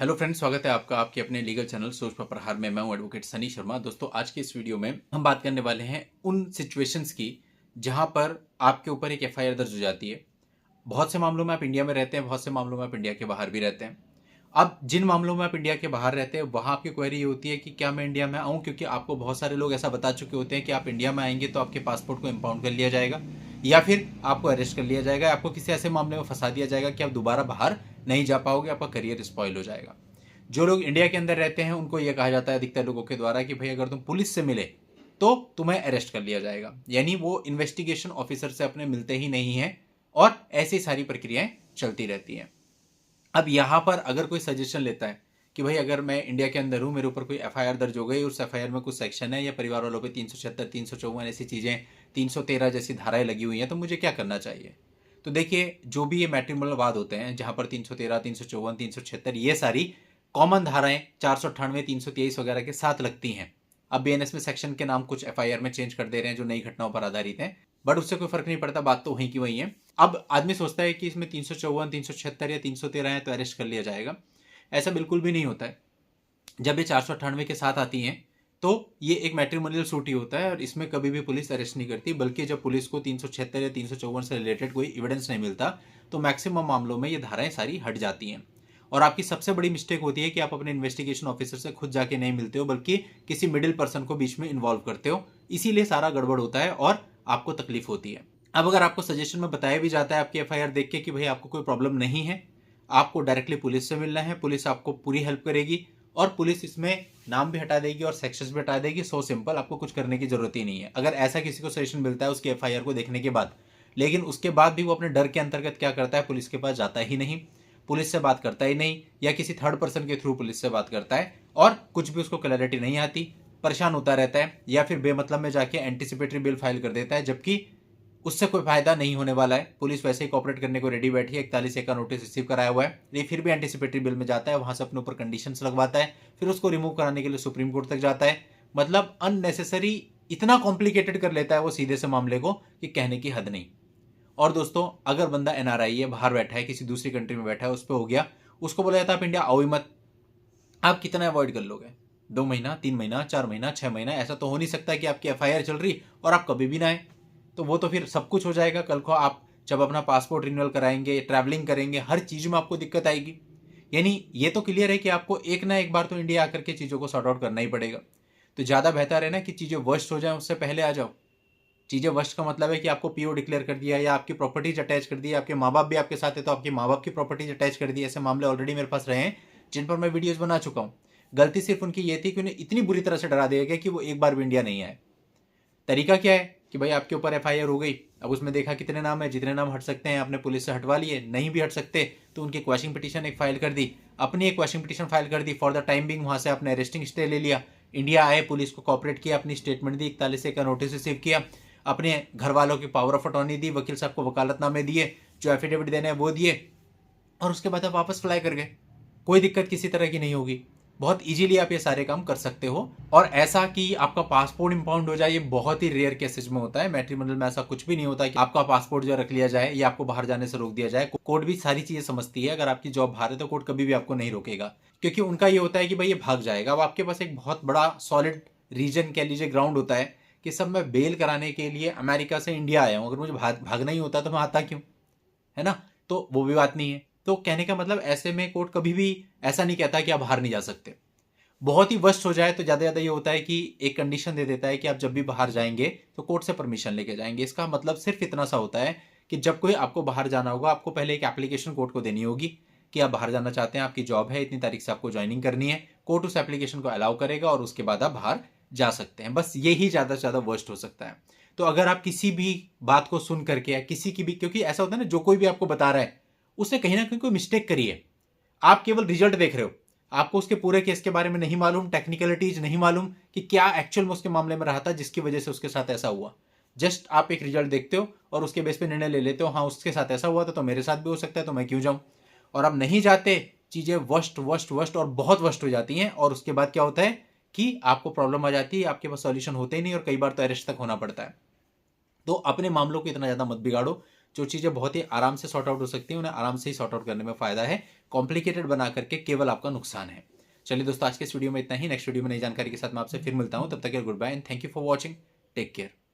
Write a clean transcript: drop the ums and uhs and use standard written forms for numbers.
Hello friends, स्वागत है आपका आपके अपने लीगल चैनल सोच पर प्रहार में। मैं हूं एडवोकेट सनी शर्मा। दोस्तों, आज के इस वीडियो में हम बात करने वाले हैं उन सिचुएशंस की जहां पर आपके ऊपर एक एफआईआर दर्ज हो जाती है। बहुत से मामलों में आप इंडिया में रहते हैं, बहुत से मामलों में आप इंडिया के बाहर भी रहते हैं। अब जिन मामलों में आप इंडिया के बाहर रहते हैं वहां आपकी क्वेरी ये होती है कि क्या मैं इंडिया में आऊं, क्योंकि आपको बहुत सारे लोग ऐसा बता चुके होते हैं कि आप इंडिया में आएंगे तो आपके पासपोर्ट को इम्पाउंड कर लिया जाएगा या फिर आपको अरेस्ट कर लिया जाएगा, आपको किसी ऐसे मामले में फंसा दिया जाएगा कि आप दोबारा बाहर नहीं जा पाओगे, आपका करियर स्पॉइल हो जाएगा। जो लोग इंडिया के अंदर रहते हैं उनको यह कहा जाता है अधिकतर लोगों के द्वारा कि भाई अगर तुम पुलिस से मिले तो तुम्हें अरेस्ट कर लिया जाएगा, यानी वो इन्वेस्टिगेशन ऑफिसर से अपने मिलते ही नहीं है और ऐसी सारी प्रक्रियाएं चलती रहती हैं। अब यहां पर अगर कोई सजेशन लेता है कि भाई अगर मैं इंडिया के अंदर हूं, मेरे ऊपर कोई एफआईआर दर्ज हो गई, उस एफआईआर में कुछ सेक्शन है या परिवार वालों पे 376 354 ऐसी चीजें, 313 जैसी धाराएं लगी हुई हैं, तो मुझे क्या करना चाहिए। तो देखिए, जो भी ये मैट्रिमोनियल वाद होते हैं जहां पर 313 354 376 ये सारी कॉमन धाराएं 498 323 वगैरह के साथ लगती हैं। अब बीएनएस में सेक्शन के नाम कुछ एफआईआर में चेंज कर दे रहे हैं जो नई घटनाओं पर आधारित हैं, बट उससे कोई फर्क नहीं पड़ता, बात तो वहीं की वहीं है। अब आदमी सोचता है कि इसमें 354 376 या 313 है तो अरेस्ट कर लिया जाएगा। ऐसा बिल्कुल भी नहीं होता है। जब ये 498 के साथ आती हैं तो ये एक मैट्रिमोनियल सूट ही होता है और इसमें कभी भी पुलिस अरेस्ट नहीं करती, बल्कि जब पुलिस को 376 या 354 से रिलेटेड कोई एविडेंस नहीं मिलता तो मैक्सिमम मामलों में ये धाराएं सारी हट जाती हैं। और आपकी सबसे बड़ी मिस्टेक होती है कि आप अपने इन्वेस्टिगेशन ऑफिसर से खुद जाके नहीं मिलते हो, बल्कि किसी मिडिल पर्सन को बीच में इन्वॉल्व करते हो, इसीलिए सारा गड़बड़ होता है और आपको तकलीफ होती है। अब अगर आपको सजेशन में बताया भी जाता है आपकी एफआईआर देख के कि भाई आपको कोई प्रॉब्लम नहीं है, आपको डायरेक्टली पुलिस से मिलना है, पुलिस आपको पूरी हेल्प करेगी और पुलिस इसमें नाम भी हटा देगी और सेक्शंस भी हटा देगी, सो सिंपल, आपको कुछ करने की जरूरत ही नहीं है। अगर ऐसा किसी को सजेशन मिलता है उसकी एफआईआर को देखने के बाद, लेकिन उसके बाद भी वो अपने डर के अंतर्गत क्या करता है, पुलिस के पास जाता ही नहीं, पुलिस से बात करता ही नहीं, या किसी थर्ड पर्सन के थ्रू पुलिस से बात करता है और कुछ भी उसको क्लैरिटी नहीं आती, परेशान होता रहता है, या फिर बेमतलब में जाके एंटीसिपेटरी बिल फाइल कर देता है, जबकि उससे कोई फायदा नहीं होने वाला है। पुलिस वैसे ही कॉपरेट करने को रेडी बैठी है, 41 का नोटिस रिसीव कराया हुआ है, ये फिर भी एंटीसिपेटरी बिल में जाता है, वहां से अपने ऊपर कंडीशंस लगवाता है, फिर उसको रिमूव कराने के लिए सुप्रीम कोर्ट तक जाता है। मतलब अननेसेसरी इतना कॉम्प्लिकेटेड कर लेता है वो सीधे से मामले को कि कहने की हद नहीं। और दोस्तों, अगर बंदा एनआरआई है, बाहर बैठा है, किसी दूसरी कंट्री में बैठा है, उस पर हो गया, उसको बोला जाता है आप इंडिया आओ ही मत। आप कितना अवॉइड कर लोगे? 2 महीना, 3 महीना, 4 महीना, 6 महीना? ऐसा तो हो नहीं सकता कि आपकी एफआईआर चल रही और आप कभी भी ना आए। तो वो तो फिर सब कुछ हो जाएगा। कल को आप जब अपना पासपोर्ट रिन्यूअल कराएंगे, ट्रैवलिंग करेंगे, हर चीज में आपको दिक्कत आएगी। यानी ये तो क्लियर है कि आपको एक ना एक बार तो इंडिया आकर के चीजों को सॉर्ट आउट करना ही पड़ेगा। तो ज्यादा बेहतर है ना कि चीजें वर्स्ट हो जाए उससे पहले आ जाओ। चीजें वर्स्ट का मतलब है कि आपको पीओ डिक्लेयर कर दिया या आपकी प्रॉपर्टीज अटैच कर दी, आपके माँ बाप भी आपके साथ है तो आपके माँ बाप की प्रॉपर्टीज अटैच कर दी। ऐसे मामले ऑलरेडी मेरे पास रहे हैं जिन पर मैं वीडियोस बना चुका हूँ। गलती सिर्फ उनकी ये थी कि उन्हें इतनी बुरी तरह से डरा दिया गया कि वो एक बार भी इंडिया नहीं आए। तरीका क्या है कि भाई आपके ऊपर एफआईआर हो गई, अब उसमें देखा कितने नाम है, जितने नाम हट सकते हैं आपने पुलिस से हटवा लिए, नहीं भी हट सकते तो उनकी क्वेश्चन पिटीशन एक फाइल कर दी, अपनी एक क्वेश्चन पिटीशन फाइल कर दी, फॉर द टाइम बिंग वहां से आपने अरेस्टिंग स्टे ले लिया, इंडिया आए, पुलिस को कॉपरेट किया, अपनी स्टेटमेंट दी, 41 का नोटिस रिसीव किया, अपने घर वालों की पावर ऑफ अटॉर्नी दी, वकील साहब को वकालतनामे दिए, जो एफिडेविट देने हैं वो दिए, और उसके बाद आप वापस फ्लाई कर गए। कोई दिक्कत किसी तरह की नहीं होगी। बहुत इजीली आप ये सारे काम कर सकते हो। और ऐसा कि आपका पासपोर्ट इंपाउंड हो जाए ये बहुत ही रेयर केसेज में होता है। मैट्रिमोनियल में ऐसा कुछ भी नहीं होता कि आपका पासपोर्ट जो रख लिया जाए या आपको बाहर जाने से रोक दिया जाए। कोर्ट भी सारी चीजें समझती है। अगर आपकी जॉब बाहर है तो कोर्ट कभी भी आपको नहीं रोकेगा, क्योंकि उनका ये होता है कि भाई ये भाग जाएगा। अब आपके पास एक बहुत बड़ा सॉलिड रीजन कह लीजिए, ग्राउंड होता है कि सब मैं बेल कराने के लिए अमेरिका से इंडिया आया हूं, अगर मुझे भागना ही होता तो मैं आता क्यों, है ना। तो वो भी बात नहीं है। तो कहने का मतलब ऐसे में कोर्ट कभी भी ऐसा नहीं कहता कि आप बाहर नहीं जा सकते। बहुत ही वर्स्ट हो जाए तो ज्यादा ज्यादा ये होता है कि एक कंडीशन दे देता है कि आप जब भी बाहर जाएंगे तो कोर्ट से परमिशन लेके जाएंगे। इसका मतलब सिर्फ इतना सा होता है कि जब कोई आपको बाहर जाना होगा, आपको पहले एक एप्लीकेशन कोर्ट को देनी होगी कि आप बाहर जाना चाहते हैं, आपकी जॉब है, इतनी तारीख से आपको ज्वाइनिंग करनी है। कोर्ट उस एप्लीकेशन को अलाउ करेगा और उसके बाद आप बाहर जा सकते हैं। बस यही ज्यादा से ज्यादा वर्स्ट हो सकता है। तो अगर आप किसी भी बात को सुन करके या किसी की भी, क्योंकि ऐसा होता है ना, जो कोई भी आपको बता रहा है उसने कहीं ना कहीं कोई मिस्टेक करी है। आप केवल रिजल्ट देख रहे हो, आपको उसके पूरे केस के बारे में नहीं मालूम, टेक्निकलिटीज नहीं मालूम कि क्या एक्चुअल में उसके मामले में रहा था जिसकी वजह से उसके साथ ऐसा हुआ। जस्ट आप एक रिजल्ट देखते हो और उसके बेस पे निर्णय ले लेते हो, हाँ उसके साथ ऐसा हुआ था तो मेरे साथ भी हो सकता है तो मैं क्यों जाऊं। और आप नहीं जाते, चीजें वर्स्ट वर्स्ट वर्स्ट और बहुत वर्स्ट हो जाती हैं। और उसके बाद क्या होता है कि आपको प्रॉब्लम आ जाती है, आपके पास सॉल्यूशन होते ही नहीं और कई बार तो अरेस्ट तक होना पड़ता है। तो अपने मामलों को इतना ज्यादा मत बिगाड़ो। जो चीज़ें बहुत ही आराम से सॉर्ट आउट हो सकती हैं उन्हें आराम से ही सॉर्ट आउट करने में फ़ायदा है। कॉम्प्लिकेटेड बना करके केवल आपका नुकसान है। चलिए दोस्तों, आज के इस वीडियो में इतना ही। नेक्स्ट वीडियो में नई जानकारी के साथ मैं आपसे फिर मिलता हूँ। तब तक के लिए goodbye and thank you for watching. Take care.